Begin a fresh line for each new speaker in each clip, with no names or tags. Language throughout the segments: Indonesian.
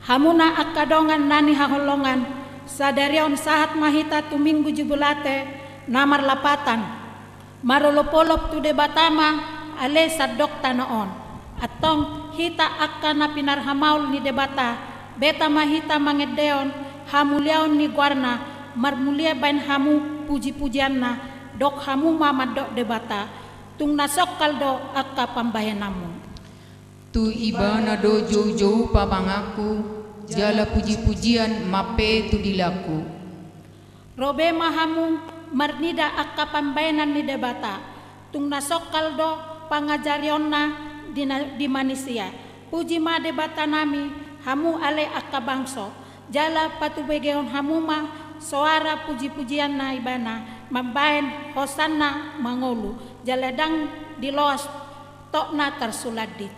Hamuna akadongan nani haholongan sadarion sahat mahita tuminggu jubulate namar lapatan marolopolop tu debatama ale sadok tanaon atong hita akana pinarhamaul ni debata beta mahita mangedeon hamuliaon ni guarna marmulia bain hamu puji-pujianna dok hamu mama dok debata tung nasok kaldo akka pambahenamu
tu ibana do jauh-jauh pamangaku jala puji-pujian mape tu dilaku
robe mahamu marnida akka pambahenan ni debata tung nasok kaldo pangajarionna di manusia puji ma debata nami hamu ale akka bangso jala patubegeon hamuma suara puji-pujian na ibana mabain hosanna mangolu jaladang diloas tokna tersuladit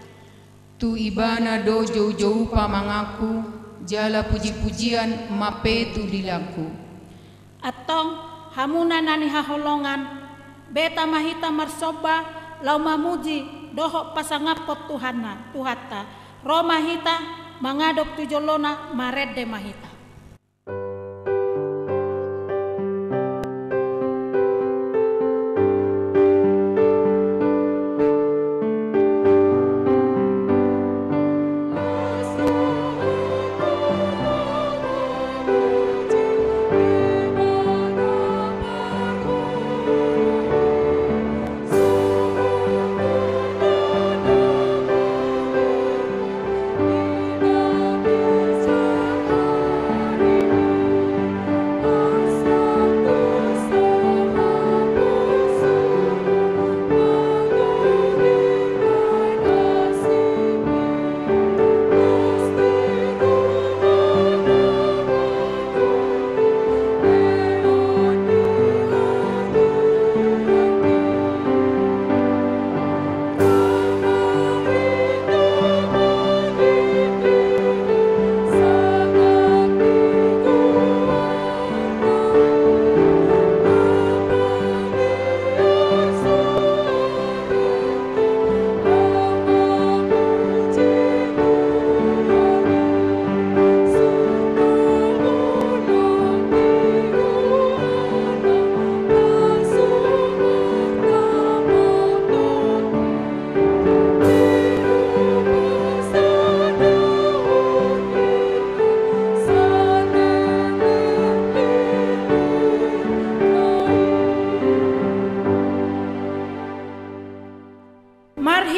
tu ibana do jauh-jauh pamangaku jala puji-pujian mape tu dilaku
atong hamuna nani haholongan beta mahita marsoba lau mamuji doho pasangapot tuhata roma hita mangadok tujolona marede mahita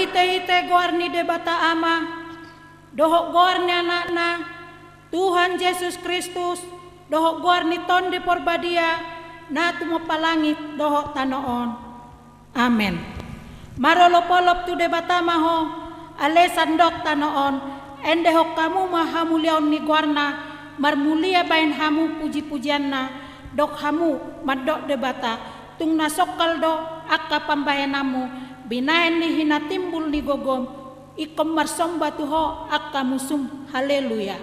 hite-hite gorni debata ama dohok gorni anakna Tuhan Yesus Kristus dohok gorni tonde porbadia na tumopalangit dohok tanoon amen marolopolop tu debata maho ale sandok tanoon ende hok kamu mahamuliaon ni guarna marmulia bain hamu puji-pujianna dok hamu madok debata tung nasokal do akka pambahenamu binaen ni hinatimbul ni gogom ikom marsomba tuho akka musum haleluya.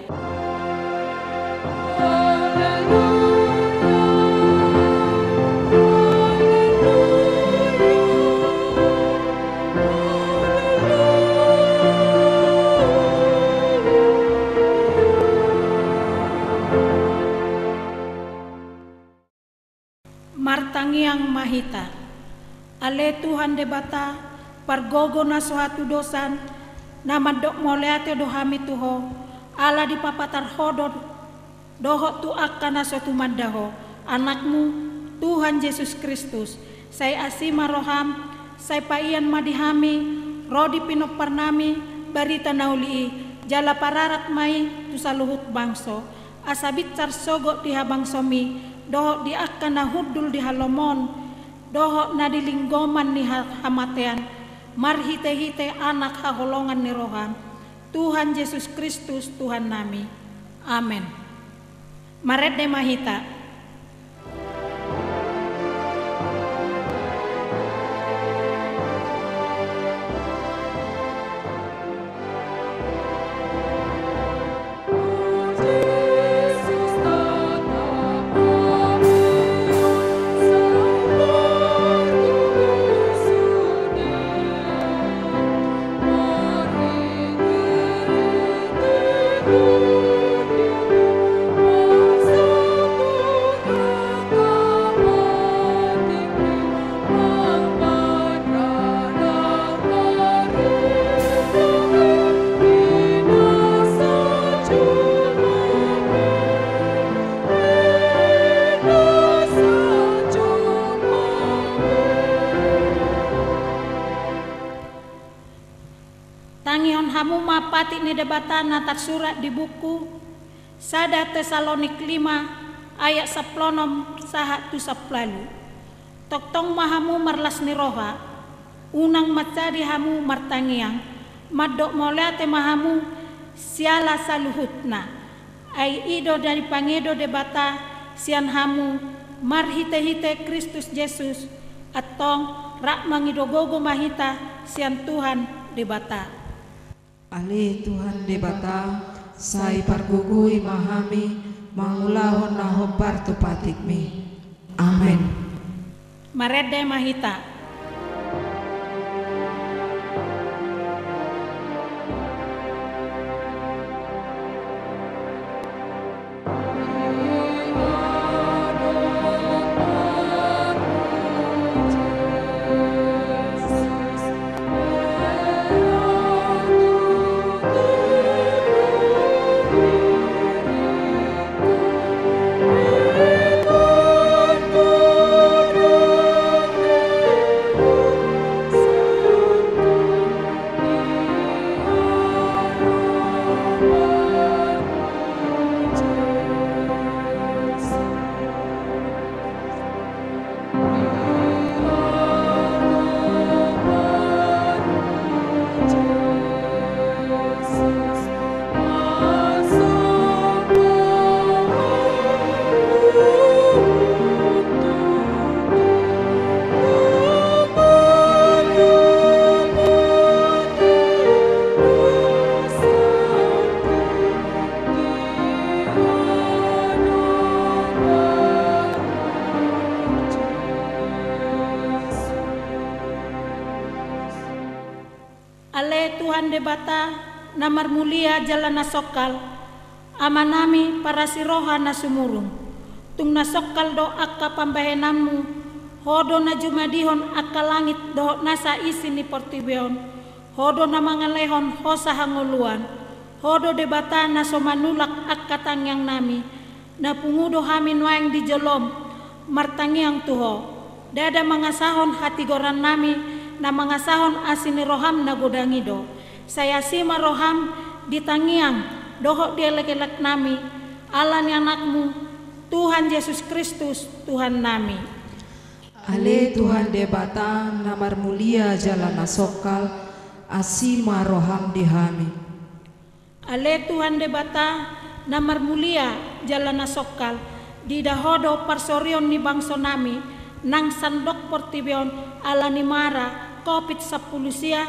Martangiang mahita ale Tuhan debata pargogo na suatu dosan na mandok moleate dohami tuho ala di papatar hodor doho tu akana suatu mandaho anakmu Tuhan Yesus Kristus saya asima roham saya paian madihami rodi pinoparnami barita nauli jala pararat mai tu saluhut bangso asabit sarsogo diha bangsomi doho di akana hudul di halomon doho na dilinggoman ni hamatean marhite-hite anak hagolongan ni roham Tuhan Yesus Kristus Tuhan nami amen. Marede mahita
Thank you.
pati ni debatana tersurat di buku Sada Tesalonik 5 ayat 10 sahat tu saplalu. Toktong mahamu marlas ni roha, unang macari hamu martangiang, madok moleate mahamu siala saluhutna, ay ido dari pangedo debata sian hamu marhite-hite Kristus Yesus, atong rak mangidogogo mahita sian Tuhan debata.
Ale Tuhan debata, sai pargugui mahami, mangulahon na hobar tupatikmi. Amen.
Marede mahita. Ale Tuhan debata namar mulia jalan nasokal amanami para siroha na sumurung tung nasokal do akka pambahenammu hodo na jumadihon akka langit do nasa isi ni portibeon hodo na mangalehon hosa hanguluan hodo debata na somanulak akka tangyang nami na pungudo hamin waeng di jolom martangiang tuho dada mangasahon hati goran nami na mga sahon asini roham na godangido. Saya sima roham ditangiang doho dielek-elek nami alan anakmu Tuhan Yesus Kristus Tuhan nami.
Ale Tuhan debata namar mulia jalan nasokal asima roham dihami.
Ale Tuhan debata namar mulia jalan nasokal di dahodo parsorion ni bangso nami nang sandok portibion ala ni mara kopit sapulusia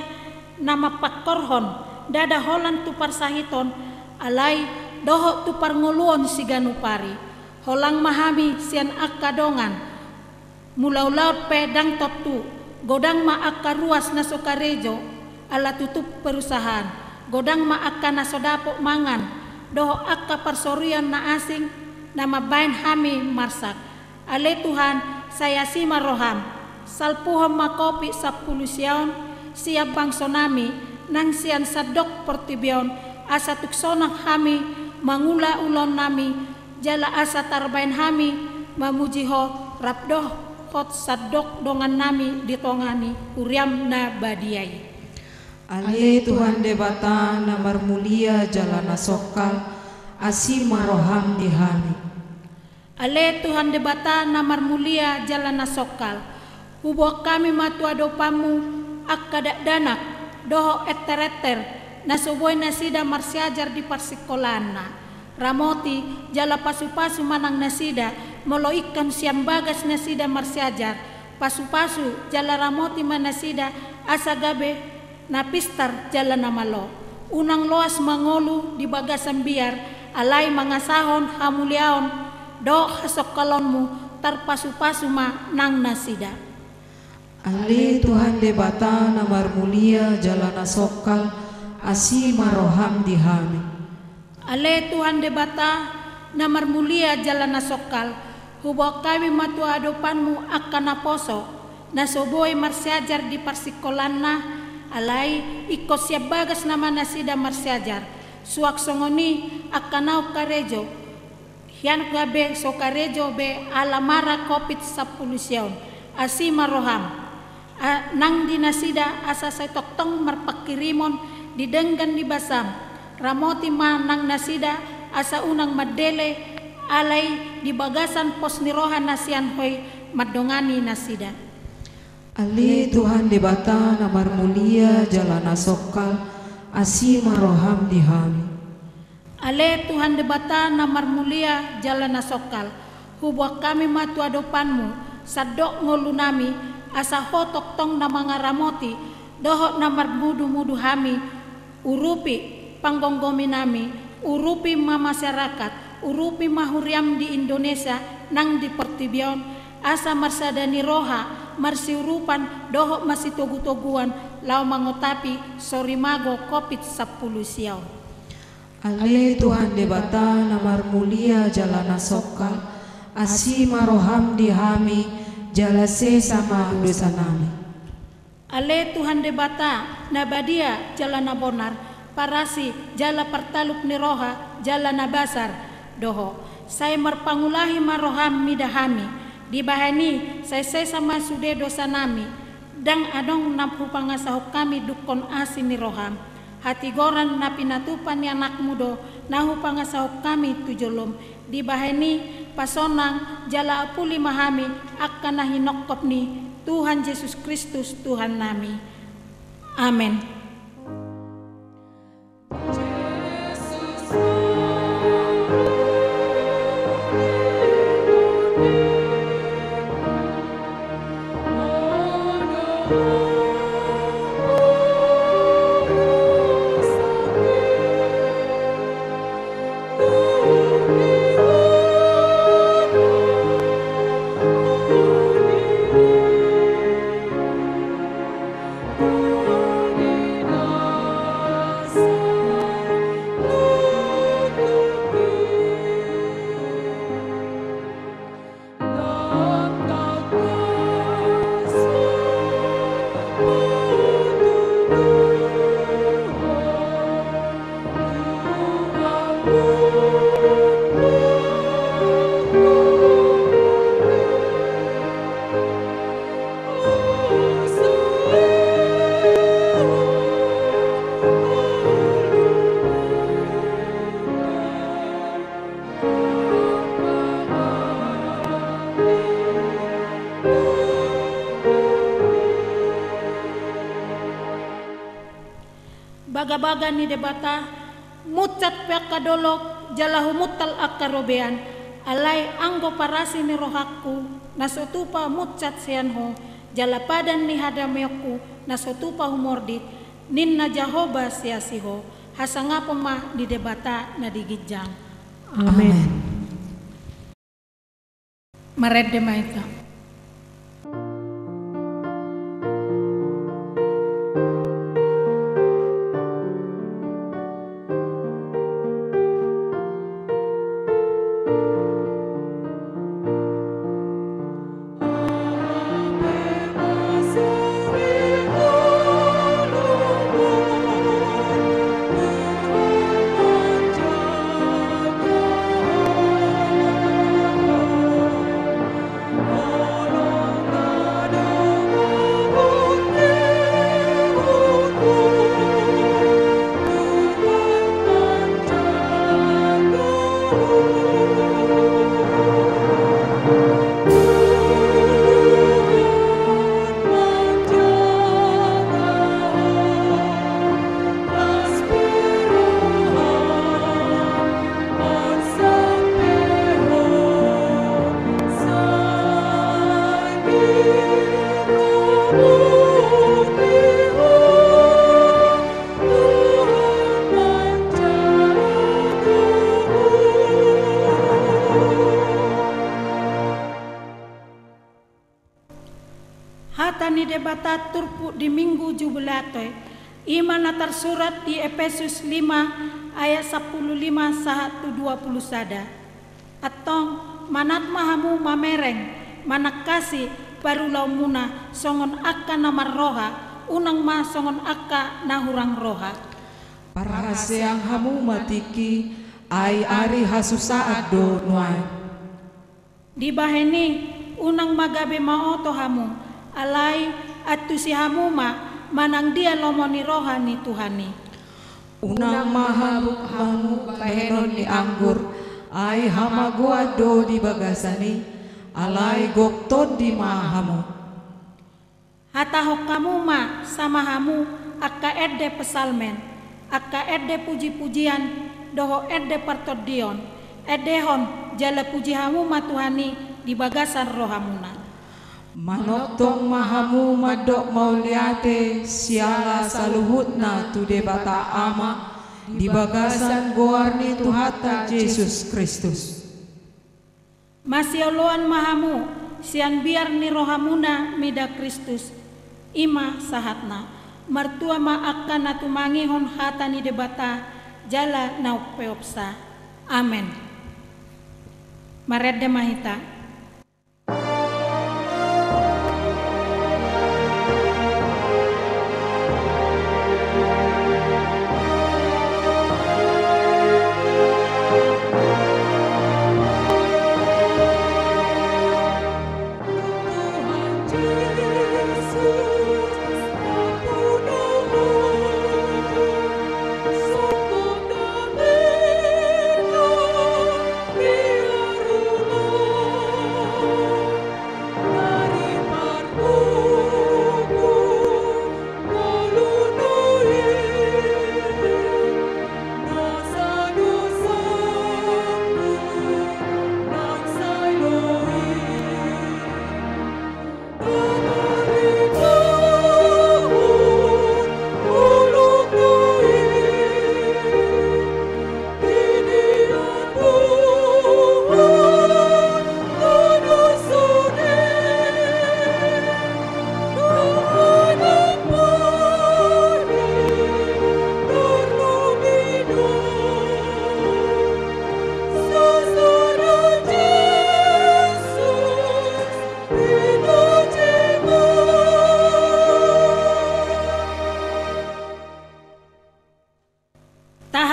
nama pakorhon dada holan tu parsahiton alai doho tu parnguluon si ganupari holang mahami sian akadongan mulaulaut pedang totu godang ma akka ruas na sokarejo ala tutup perusahaan godang ma akka na sodapok mangan doho akka parsorian na asing nama bain hami marsak. Ale Tuhan saya sima roham salpuham makopi sapulusion siap bangso nami nang sian sadok portibion asa tuksonang hami mangula ulon nami jala asa tarbain hami mamujiho rapdoh hot sadok dongan nami ditongani uriam na badiai.
Ale Tuhan debata namar mulia jalan nasokal asima roham dihami.
Ale Tuhan debata namar mulia jalan nasokal hubok kami matua dopamu akkadak danak doho eter-eter nasuboy nasida marsiajar di parsikolana ramoti jala pasu-pasu manang nasida moloikan siam bagas nasida marsiajar pasu-pasu jala ramoti manasida asa gabe napistar jala namalo unang loas mangolu di bagasan biar alai mangasahon hamuliaon do hasokalonmu tarpasu-pasu ma nang nasida.
Ale Tuhan debata namar mulia jalan nasokal asima roham dihami.
Ale Tuhan debata namar mulia jalan nasokal hubok kami matua adopanmu akan naposo nasoboy marsiajar di parsikolanna alai ikos siap bagas nama nasida marsiajar suak songoni akan nau karejo hian gabe so karejo be alamara kopit sapulusion asima roham nang dinasida asa saya toktong marpakirimon didenggan di basam ramoti manang nasida asa unang madele alay di bagasan pos ni roha nasian hoy madongani nasida.
Ale Tuhan de bata na marmulia jalana sokal asi maroham dihami.
Ale Tuhan de bata na marmulia jalana sokal hubwa kami matu adopanmu sadok ngolunami asa hotok tong na mga ramoti dohot na marmudu-mudu hami urupi panggonggomi nami urupi masyarakat urupi mahuriam di Indonesia nang di Pertibion asa marsadani roha marsiurupan dohok masih togu-toguan lau mangotapi sorimago COVID-10 siau.
Ale Tuhan de bata na marmulia jalana sokal asi maroham dihami jalase sama dosa nami.
Ale Tuhan de bata na badia jalana bonar parasi jala pertaluk ni roha jalana basar doho saya marpangulahi maroham midahami di bahani saya sama sude dosa nami dang adong nampu pangasahok kami dukon asin ni roham hati goran na pinatupan ni anak mudo nahu pangasahok kami tujolom di bahani pasonang jala apuli mahami akan nahinokop ni Tuhan Yesus Kristus Tuhan nami. Amin. Baga-baga ni debata mucat pek kadolok jalahu mutal akarobean alai anggo parasi ni rohaku nasotupa mucat sianho jala padan ni hadameku nasotupa humordit ninna jahoba siasiho hasanga pemah di debata na digijang.
Amen.
Mared de maita. Hatani debata turpu di minggu jubilatoy iman tersurat di Efesus 5 ayat 15 sahat 20 sada atong manat mahamu mamereng manak kasih baru laumuna songon akka namar roha unang ma songon akka nahurang roha
Parahaseang hamu matiki ay ari hasusaat do nuay
di baheni unang magabe maoto hamu alai atu si hamuma manang dia lomoni rohani Tuhani.
unang mahamuk hamu bahenon ni anggur, ay hamaguado di bagasani, alay goktod di mahamu.
Hatahok kamu ma sama hamu akka edde pesalmen, akka edde puji-pujian, doho edde partodion, edehon jala puji hamu ma Tuhani di bagasan rohamuna.
Manoktong mahamu madok mauliate, siala saluhutna tu debata ama, di bagasan goarni Tuhata Yesus Kristus.
Masioloan mahamu, sian biar ni rohamuna mida Kristus, ima sahatna, martua ma akan natumangihon hata ni debata, jala naukpeopsa. Amen. Maredde mahita.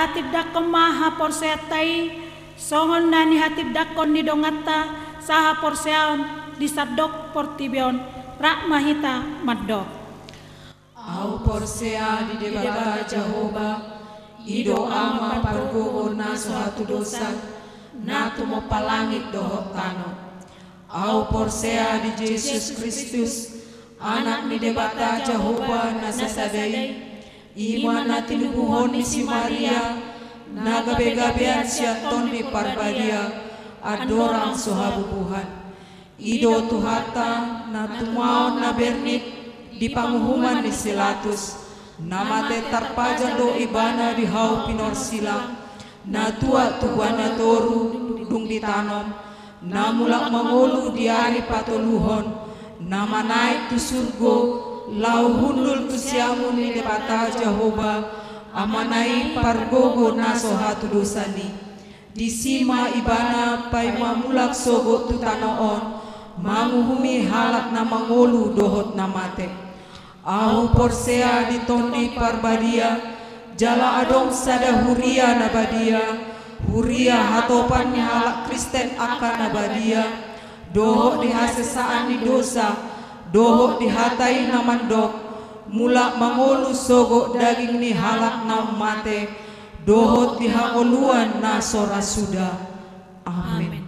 Hatib dakon maha porseatai songon nani hatib dakon ni dongata saha porseaon disadok portibion rak mahita maddok.
Au porsea di debata Jehovah, ido ama pargogo na suatu dosa, na tumo palangit dohot tano. Au porsea di Yesus Kristus, anak ni debata Jehovah na sasadai, iman na tinubuhon ni si Maria, nagabe-gabean siya ton ni parbadia, adorang sohabubuhan. Ido Tuhata na tumaon na bernit, di panguhuman ni Silatus, namate tarpajan do ibana di hau pinorsilang, na tua tubuan na toru dung ditanom, na mulak mangolu di ari patuluhon, na manaik tu surgo, lau hundul tu siamun ni debata Jehovah, amanai pargogo na sohatu dosani. Di sima ibana pai mamulak sogo tu tanoon, manguhumi halak na mangolu dohot na mate. Au porsea di tondi parbadia, jala adong sada huria na badia, huria hatopan ni halak Kristen akan na badia, dohot di hasesaan ni dosa, dohok dihatai na mandok, mula mangolu sogo daging ni halak na mate, dohot dihangoluan na sora suda. Amin.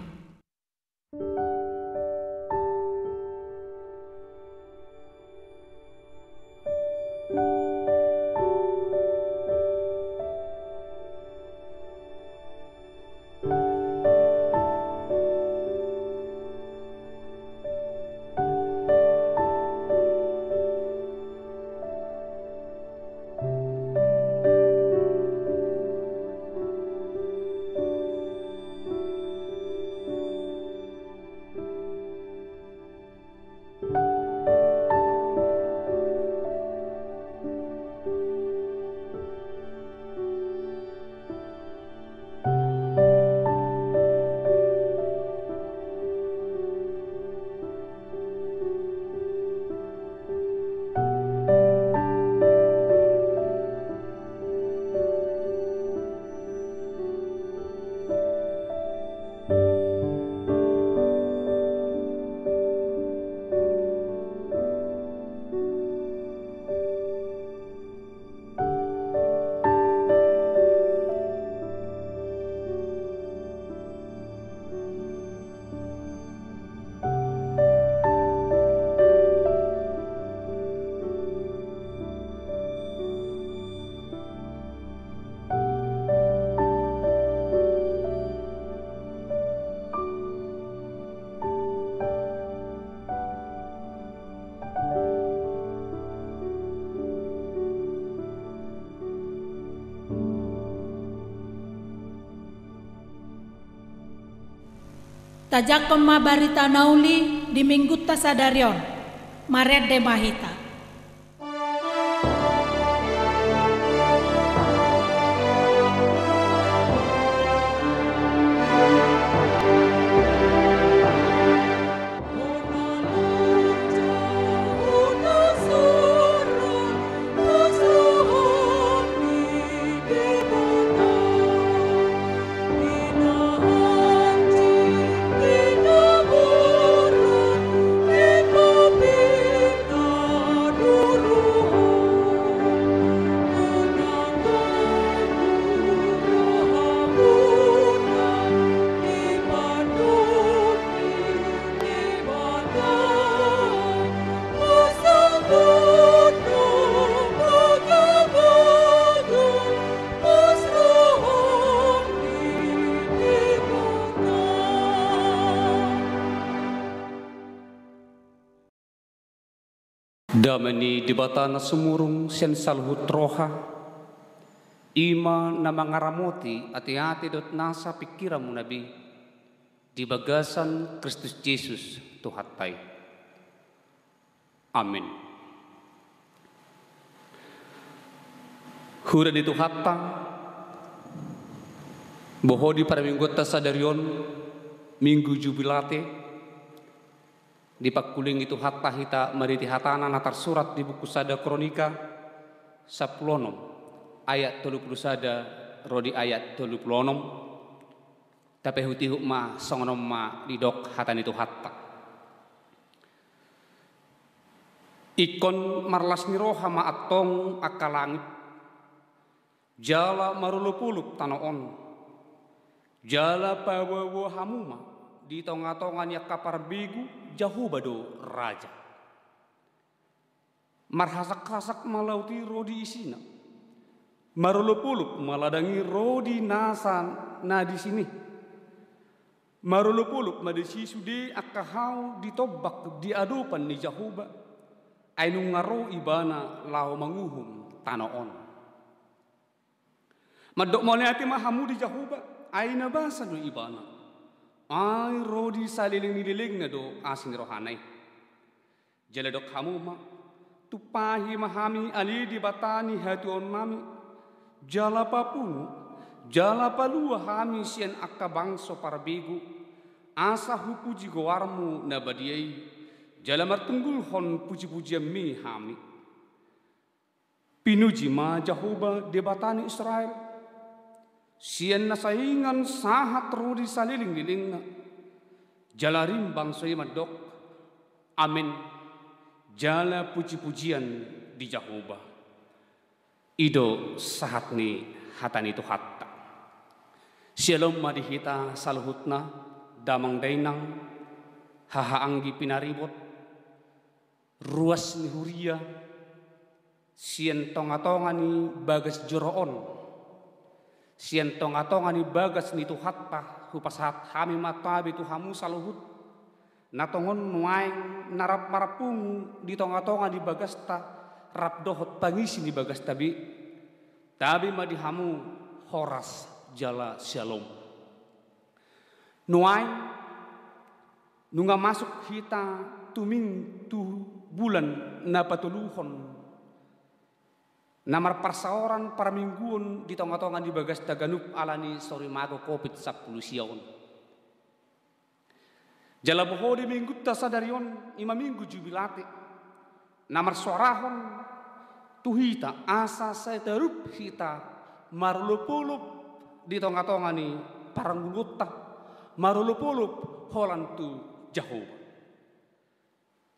Tajakon ma barita nauli di minggutta sadarion, marede mahita.
Damani dibata na sumurong sen salhut roha, ima na mangaramoti ati-ati dot nasa pikiran mo nabi, di bagasan Kristus Jesus tuhatay. Amin. Hura di tuhatta, boho di paraminggot ta sadarion, minggu jubilate, di pakuling itu hatta hita mariti hatana natar surat di buku sada kronika 10 ayat 30 sada rodi ayat 36 tapi huti hukma songonom ma didok hatan itu hatta ikon marlas niroha ma atong akalangit jala marulupulup tanoon jala pawawo hamuma di tonga-tongan ya kapar bigu jauh bado raja. Marhasak-hasak malauti rodi isina. Marulupulup maladangi rodi nasan na di sini. Marulupulup madisi sude akahau ditobak diadupan ni jahuba. Ainu ngaro ibana lau manguhum tanaon. Madok moleati mahamu di jahuba. Aina basa do ibana. Ay rodi saliling-liling na do asing rohanay. Jala dok hamu ma, tupahi mahami ali di batani hatuon mami. Jala papunu, jala palua hami sian akabangso parbigu. Asa hupuji gowarmu na badiai. Jala martunggul hon puji-pujian mi hami. Pinuji ma jahuba di batani Israel. Sian nasaingan sahat rodi saliling-liling na jalarim bangsoy madok amin jala puji-pujian di Jahoba ido sahat ni hatan itu hatta sialom madihita saluhutna damang dainang hahaanggi pinaribot ruas ni huria sian tonga-tonga ni bagas joroon sian tonga-tonga ni bagas ni tuhatta hupasat hami matabi tu hamu saluhut natongon nuaing narap marapung di tonga-tonga di bagasta rap dohot pangisi di bagas tabi madi hamu horas jala shalom nuaing nunga masuk hita tuming tu bulan napatuluhon namar parsaoran para mingguan di tonga-tongan di bagas taganup alani sori mago COVID 10 siaon. Jala boho di minggu tasadarion 5 minggu jubilate. Namar sorahon tuhita asa saya terup hita marulupulup di tonga-tongan ni parang guluta marulupulup holantu Jahoba.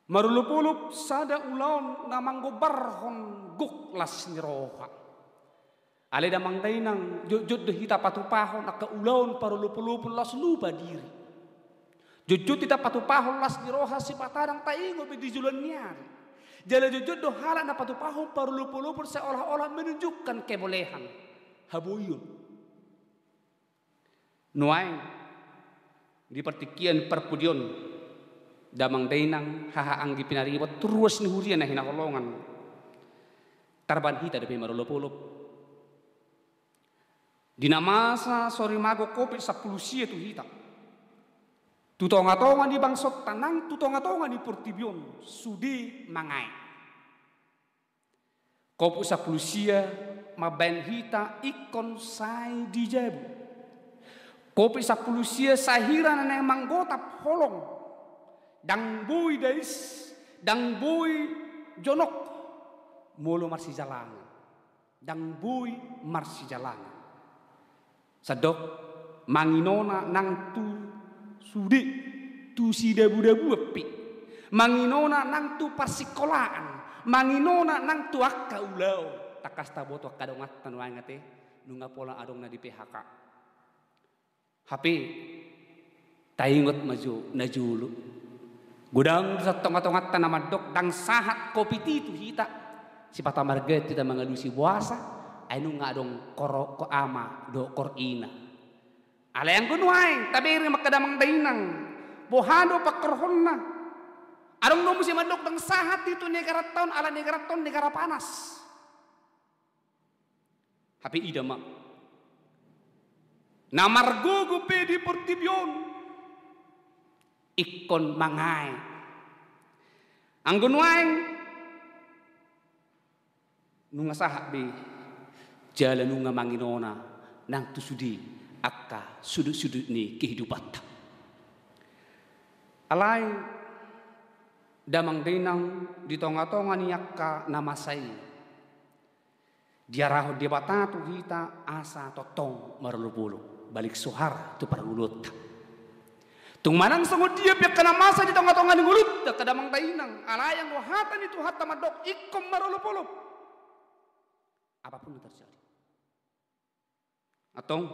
Marulupulup sada ulaon namang gobarhon guklas niroha. Ale damang dainang jujud hita patupahon aka ulaon parulupulup las lupa diri. Jujud hita patupahon las niroha si patadang taingo di julan niari. Jala jujud do hala na patupahon parulupulup seolah-olah menunjukkan kebolehan. Habuyun. Nuaing di pertikian perpudion damang dainang hahaanggi pinaribot terus ni hurian na hinakolongan tarban hita depi marulupulup dinamasa sori mago COVID 10 sia tu hita Tutonga-tonga di bangsot tanang, tutonga-tonga di portibion, sudi mangai. Kopu sapulusia, maben hita ikon sai di jabu. Kopu sapulusia sahira na manggotap holong. Dang bui dais, dang bui jonok, molo marsi jalangan. Dang bui marsi jalangan. Sadok manginona nang tu sudi tu si dabu-dabu api. Manginona nang tu pasikolaan, manginona nang tu akka ulau. Takas taboto kadongat tanwai ngate nunga pola adong na di PHK. HP taingot maju najulu. Gudang sa tongat-tongat tanamadok dang sahat kopi titu hita. Si pata marget kita mengalusi buasa. Ainu ngadong koro ko ama do korina. Ala yang kunuai tabiri makadamang dainang. Bohado pakorhonna. Adong no musi madok dang sahat itu negara tahun ala negara tahun negara panas. Hapi idama. Namargogo pedi portibion. Ikon mangai. Ang kunuai nunga sahat bi jalan nunga manginona nang tusudi akka sudut-sudut ni kehidupan. Alai damang dinang di tonga-tonga ni akka namasai. Diaraho di batatu kita asa totong marulupulu balik suhar tu paragulut. Tung manang sangot dia pihak kena masa di tonga-tonga ni gulut da kadamang dinang. Alai yang wahatan itu hatta madok ikom marulupulu. Apapun yang terjadi. Atong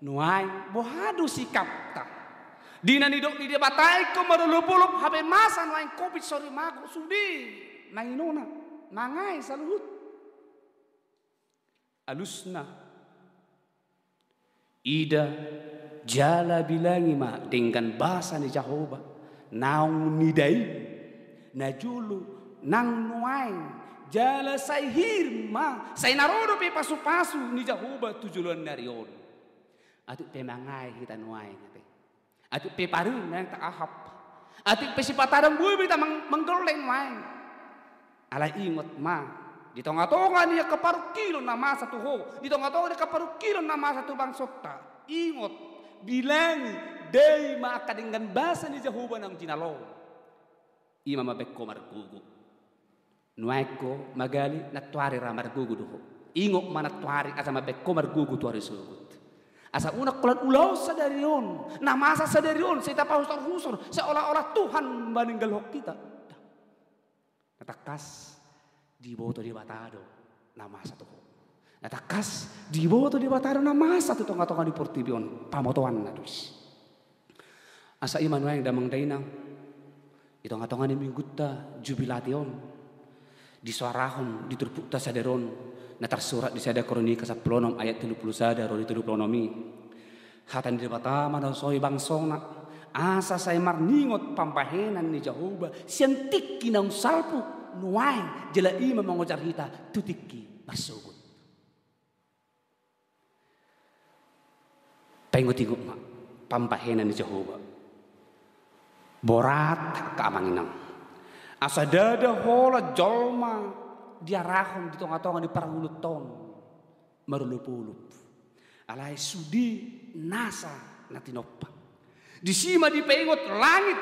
nuai bohado sikap ta. Dina nidok di dia batai ko marulupulup habe masa nuai kopi sori mago sudi nanginona mangai saluhut. Alusna ida jala bilangi ma dengan bahasa ni Jehovah naung nidai najulu nang nuai jala say hirma say narodo pe pasu-pasu ni Jehovah tujulan narion. Atuk pe mangai kita nuai ngate. Atuk pe parun nang tak ahap. Atuk pe sipatadang bui kita menggoleng nuai. Ala ingot ma di tonga-tonga niya kaparu kilo na masa tu ho. Di tonga-tonga niya kaparu kilo na masa tu bang sota. Ingot bilang day maakadinggan basa ni Jehovah ng jinalo. Ima mabekko margugu. Nuaiko magali natuari ra margugu doho. Ingok manatuari asa mabekko margugu tuari sugut. Asa unak kulat ulaw sa darion. Na masa sa darion. Sa itapa husor-husor. Seolah-olah Tuhan meninggal hok kita. Natakas di boto di batado nama satu. Natakas di boto di batado nama satu tonga-tonga di portibion pamotoan na dus. Asa iman yang damang dainang itonga-tonga ni minggutta jubilation di suarahon di turpukta saderon na tersurat di sada kronika 10 ayat 30 sadaro di 30 hatan di batama na soy bangsona asa say marningot pampahenan ni Jehovah siantik kinang salpu nuai jela ima mengojar hita tutiki masugut. Pengotingok mak pampahenan ni Jehovah. Borat kaamanginang. Asa dada hola jolma diarahon di tonga-tonga di paragulut ton marulupulup. Alai sudi nasa natinoppa. Di sima di pengot langit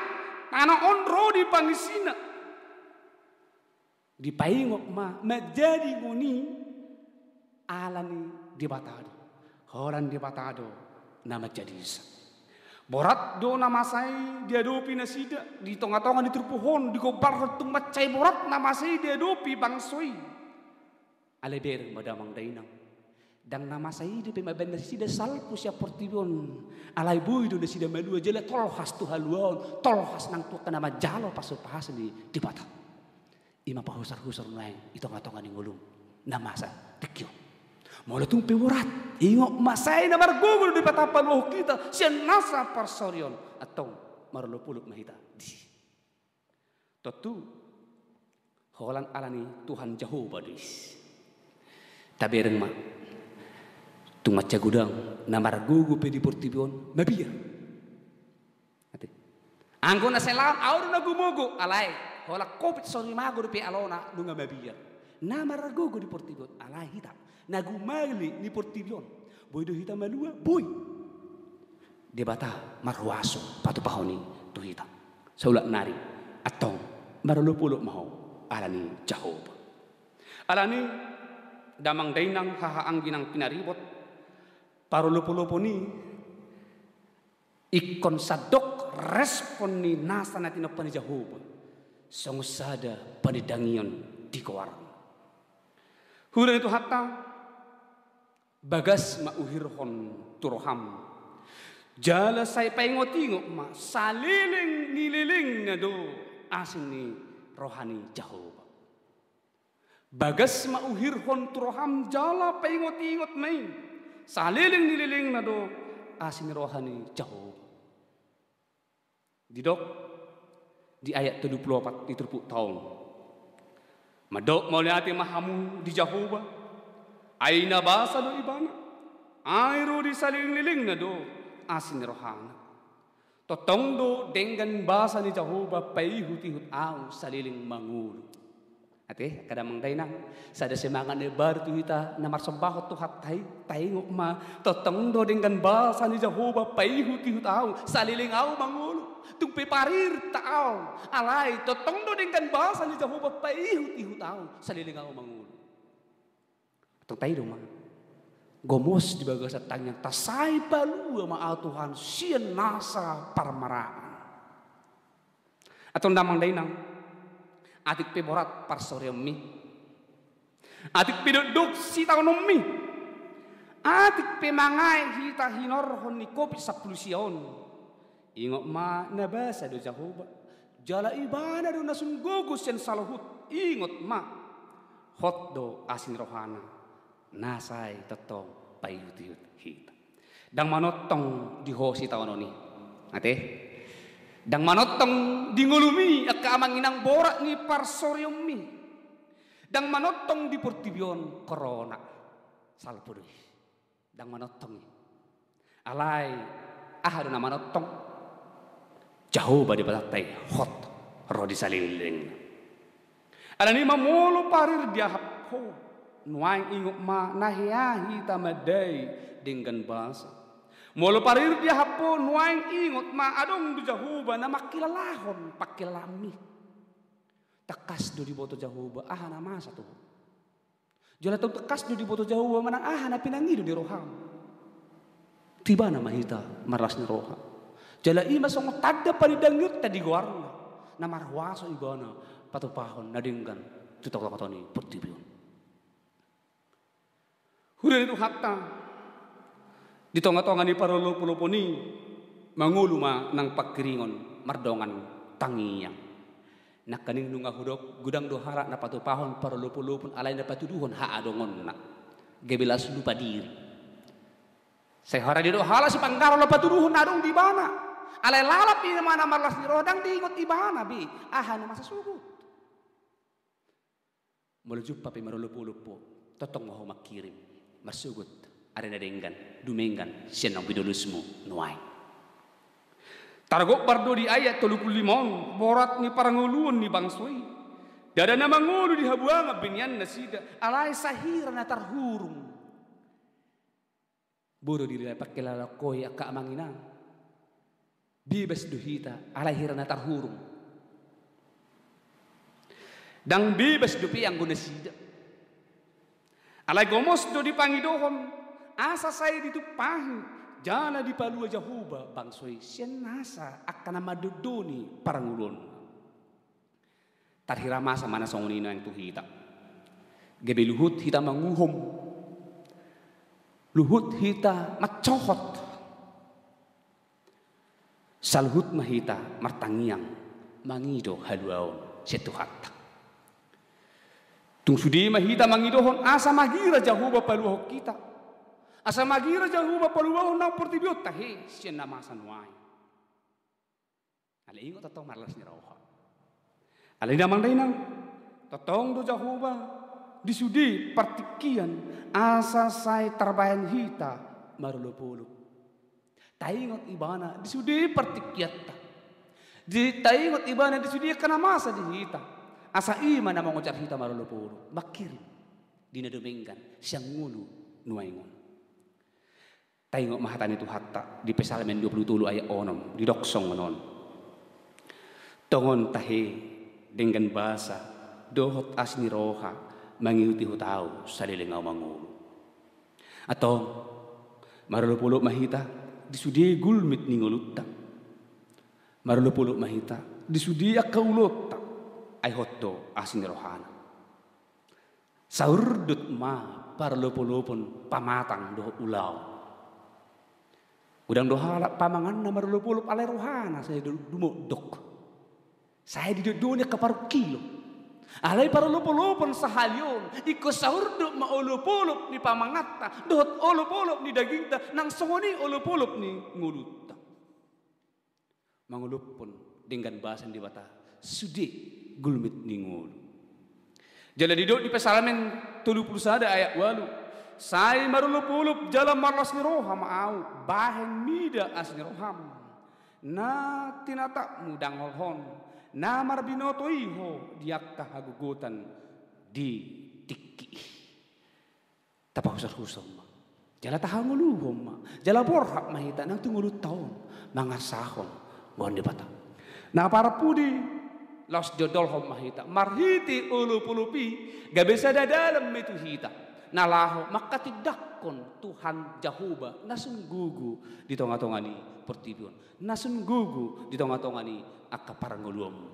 tanah onro di pangisina. Di paingok ma menjadi ngoni alani di batado horan di batado nama jadi borat do nama saya dia dopi nasida di tonga-tonga di turpuhon di gobar tung macai borat nama saya dia dopi bangsoi aleber madamang dainang dang nama saya di pemaben nasida salpu siap portibion alai bui do nasida madua jela tolhas tu haluan tolhas nang tu kana majalo pasu-pasu di batado. Ima pahusar-husar naik itu ngatongan ning ulung namasa tekyo mula tung pewurat ingok masay na margugol di patapan wah kita siya nasa parsorion atau marulupuluk mahita di totu holan alani Tuhan Jehovah dis tabereng ma tung macagudang na margugu pe di portibion mabia Ati. Anggo na selam aur na gumugo alay. Hola kopit sorry mago di alona nunga mabiyar. Na maragogo di portibon alay hita. Nagumali ni portibion. Boy do hita malua boy. Di bata marwaso patu pahoni tu hita. Saulat nari atong marulupulo maho alani Jehovah. Alani damang dainang hahaang ginang pinaribot parulupo-lupo ni ikon sadok respon ni nasa natin na pani Jehovah sangusada panidangion di kawarang. Hulan itu hatta bagas mauhirhon turoham jala say paingot-ingot ma saliling nililing na do asin ni rohani Jehovah. Bagas mauhirhon turoham jala paingot-ingot main saliling nililing na do asin ni rohani Jehovah. Didok di ayat 34 di terpuk tahun. Madok mau lihat mahamu di Jehovah. Aina basa do ibana. Airo di saliling liling na do asin rohana. Totong do dengan basa ni Jehovah pai huti-hut au saliling mangulu. Ate kada mangdainang sada semangat ni bar tu hita na marsembahot tu hatay taingok ma totong do dengan basa ni Jehovah pai huti-hut au saliling au mangulu. Tung peparir tao alay totong do dengan basa ni Jehovah pai huti-hut au saliling au mangulu. Tong tayo ma gomos di bagas sa tanyang tasay palua maa Tuhan siyan nasa parmaraan. Atong damang dainang atik pemorat parsoreom mi. Atik pedodok si taonom mi. Atik pemangay hita hinorhon ni kopi sa pulusion. Ingok ma nabasa do Jehovah. Jala ibana do nasunggogos yan saluhut. Ingot ma hot do asin rohana. Nasay totong payut-yut hita. Dang manotong di hosi taononi. Ate? Dang manotong di ngulumi at kaamanginang borak ni parsoryong mi. Dang manotong di portibion corona. Salpudoy. Dang manotong. Alay. Ahado na manotong. Jehovah di batatay. Hot. Rodi saliling. Alani mamulo parir diahap ho. Nuang ingok ma nahiyahi tamaday dengan basa. Molo parir dia hapon nuang ingot ma adong du Jehovah na makilalahon pakilami. Takas do di boto Jehovah aha na masa to. Jala tong takas do di boto Jehovah manang aha na pinangido di roham. Tiba na mahita maras ni roha. Jala ima song tagda panidangyut tadi guarna na marwaso ibana patupahon na dinggan tutok-tok ni portibion. Hulan itu hatta di tonga-tonga ni parulupo-lupo ni manguluma ng pagkiringon mardongan tangiyang nakaning nunga hudok gudang dohara na patupahon parulupo-lupon alay na patuduhon haadongon na gebelas lupa diri sehara di dohala si panggaro na patuduhon na dong di bana alay lalap di mana marlas ni rodang diingot ibana bi aha na masasugot melujup papi marulupo-lupo totong maho makirim masugot ada na denggan dumengan siya ng bidolusmo nuay. Targok bardo di ayat 35 borat ni paranguluan ni bangsoy. Dada na mangulo di habuanga binyan na sida alay sahira na tarhurung. Buro diri pakilala koy aka amanginang. Bibas duhita alay hira na tarhurung. Dang bibas dupi ang gunasida. Alay gomos do di pangidohon asa saya ditupahi jana di palua Jehovah bangsoy siyan nasa akan madudoni parangulon tarhira masa mana songonina yang tuhita gebe luhut hita manguhom luhut hita macohot salhut mahita martangiang mangido haluaon setuhatta tung sudi mahita mangidohon asa magira Jehovah paluhok kita asa magira Jehovah paluhok nang portibiot tahe siya na masanuay ala ingot atong marlas ni roha ala namang dainang totong do Jehovah disudi partikian asa say tarbayan hita marulupuluk taingot ibana disudi partikiat ta Di taingot ibana di sudia kana masa di hita. Asa ima na mengucap hita marulupulu. Makirim. Dinadomingkan. Siyang ngulu nuaingon. Taingot mahatan itu hatta. Di Pesalemen 27 ayat 6. Di doksong menon. Tongon tahe dengan bahasa. Dohot asni roha. Mangiuti hutau salilingaw mangulu. Atau marulupulu mahita. Di sudia gulmit ningulutta. Marulupulu mahita. Di sudia kaulota. Ay hotdo asin rohana. Saurdut ma parlupulupun pamatang doh ulaw. Udang dohala pamangan na marulupulup alay rohana saya dumudok. Saya di dunia keparuh kilo. Alay parlupulupun sahalyon. Iko saurdut ma ulupulup ni pamangata. Dohot ulupulup ni dagingta. Nang songoni ulupulup ni ngulutta. Mangulupun dengan bahasan di bata. Sudi gulmit ningul. Jala didok di Pesalemen 31 ayat 8. Sai marulupulup jala marlas ni roham au bahen mida as ni roham. Na tinata mudang holhon. Na marbinoto iho diak kahagugutan di tiki. Tapak usah-usah ma. Jala tahanguluhom ma. Jala borhak mahita nang tungulut taon mangasahon ngon di bata. Na para pudi laos jodol hom mahita marhiti ulu-pulupi gak bisa ada dalam itu hita nalaho maka tidakon Tuhan Jahuba nasun gugu di tonga-tongani pertibion nasun gugu di tonga-tongani akka parangulum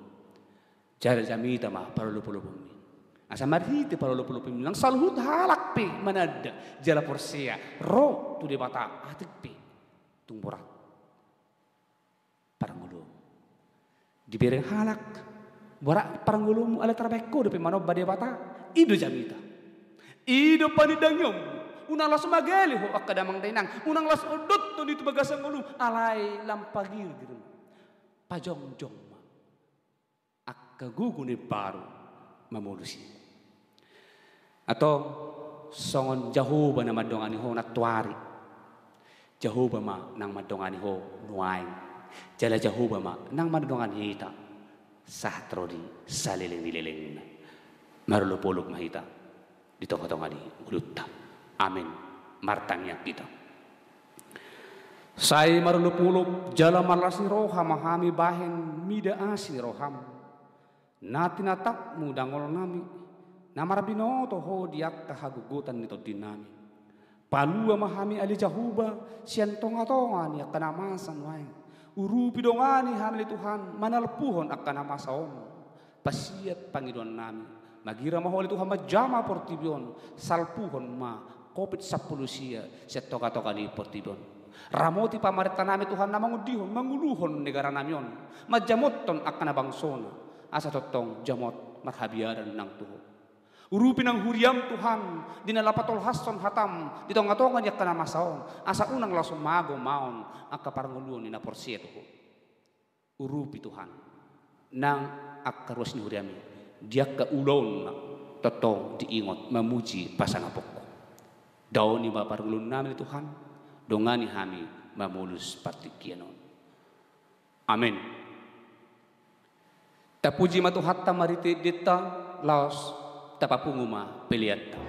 jara jamita mah parulu-pulupumi asa marhiti parulu-pulupi lang salhut halak pe manada jala porsia ro tu di bata atik pe tungborat parangulum diberi halak borak paranggulum ala tarbeko depe mano bade bata ido jamita ido panidangnyom unang las magali ho akadamang dainang unang las odot to dito bagasang ulu alay lampagir gitu pajong-jong ma akkagugu ni baru mamulusi atau songon Jahuba na madongani ho natwari Jahuba ma nang madongani ho nuain jala Jahuba ma nang madongani hita sahtrodi saliling-liling marulupuluk mahita di tongga-tongga ulutta amin martangnya kita sai marulupuluk jala marlasi roham mahami bahen mida asini roham natinatak mudangol nami namarabinoto ho diak kahagugutan nito dinami palua mahami ali Jahuba sian tonga-tonga ni kanamasan wae urupi dongani hamili Tuhan manalpuhon akan nama saom pasiat pangiduan nami magira maholi Tuhan majama portibion salpuhon ma kopit 10 sia set toka-toka di portibion ramoti pamarita nami Tuhan na mangudihon manguluhon negara namion majamoton akan nabangsona asa totong jamot marhabiaran nang Tuhan urupi nang huriam Tuhan dinalapatol hason hatam di tonga-tonga niya kana masaon asa unang langsung mago maon akka paranguluon ni na porseto ko urupi Tuhan nang akkarwas ni huriami dia ka ulon na totong diingot mamuji pasangapok ko daw ni maparangulon namin Tuhan dongani hami mamulus partikianon amin tapuji matuhatta mariti dita laos tapapunguma peliatta.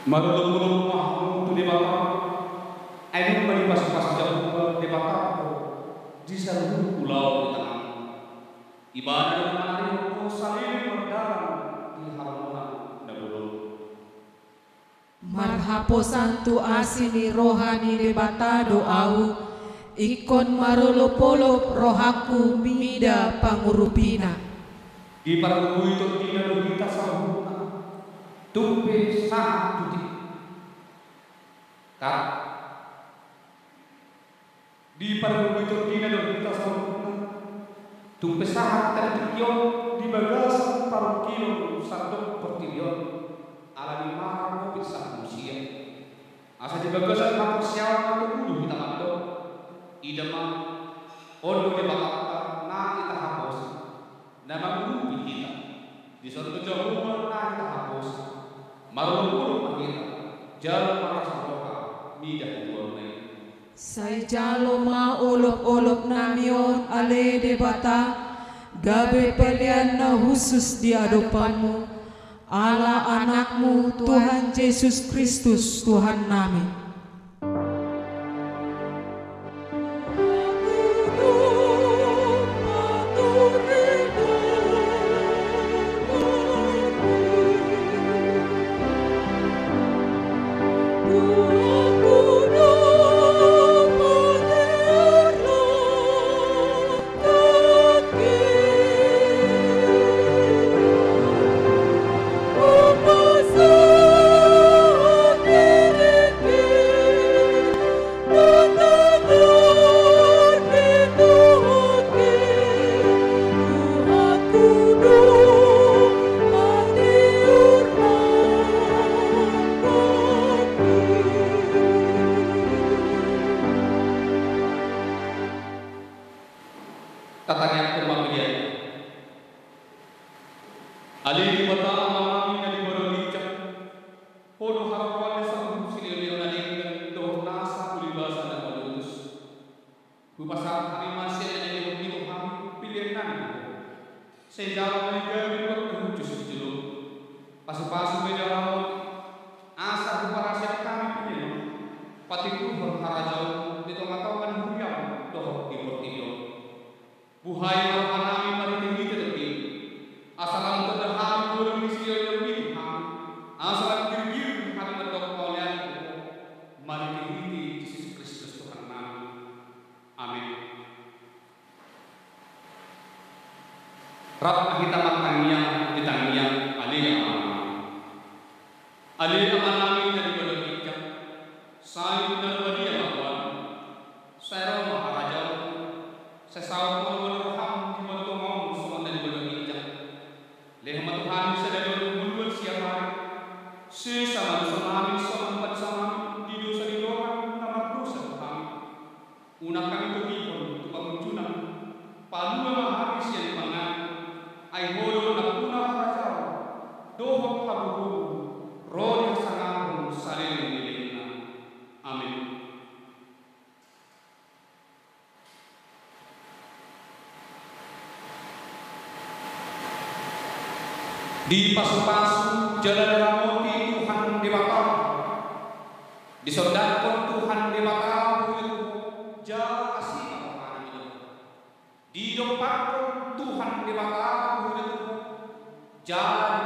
Marulung-ulung mahmu tu di bawah, ayo mari pas-pas jauh di bawah, di seluruh pulau di tengah. Ibadah dan mari saling berdalam di halaman Nabulung.
Marhapo santu asini rohani debata doau, ikon marulupolop rohaku mida pangurupina.
Di pargubu itu dina kita sahuna, tumpe sangat tuti. Kak, di pargubu itu dina kita sahuna, tumpe sangat tertiyon di bagasan paruh kilo sardok pertiyon. Alami mahal kopi sah manusia. Asa di bagasan kapal siawan itu dulu kita mando. Idama ondo di bakal na kita hapus. Nama guru kita di suatu jauh na kita hapus. Marulung kita jalan para saroka midah buat.
Sai jalo ma olop-olop namion ale debata, gabe pelian na khusus di hadapanmu. Allah anakmu Tuhan Yesus Kristus Tuhan nami.
Di pasu-pasu jalan ramoti Tuhan di bakal, di sodakon Tuhan di bakal itu jalan asih apa itu, di dompakon Tuhan di bakal itu jalan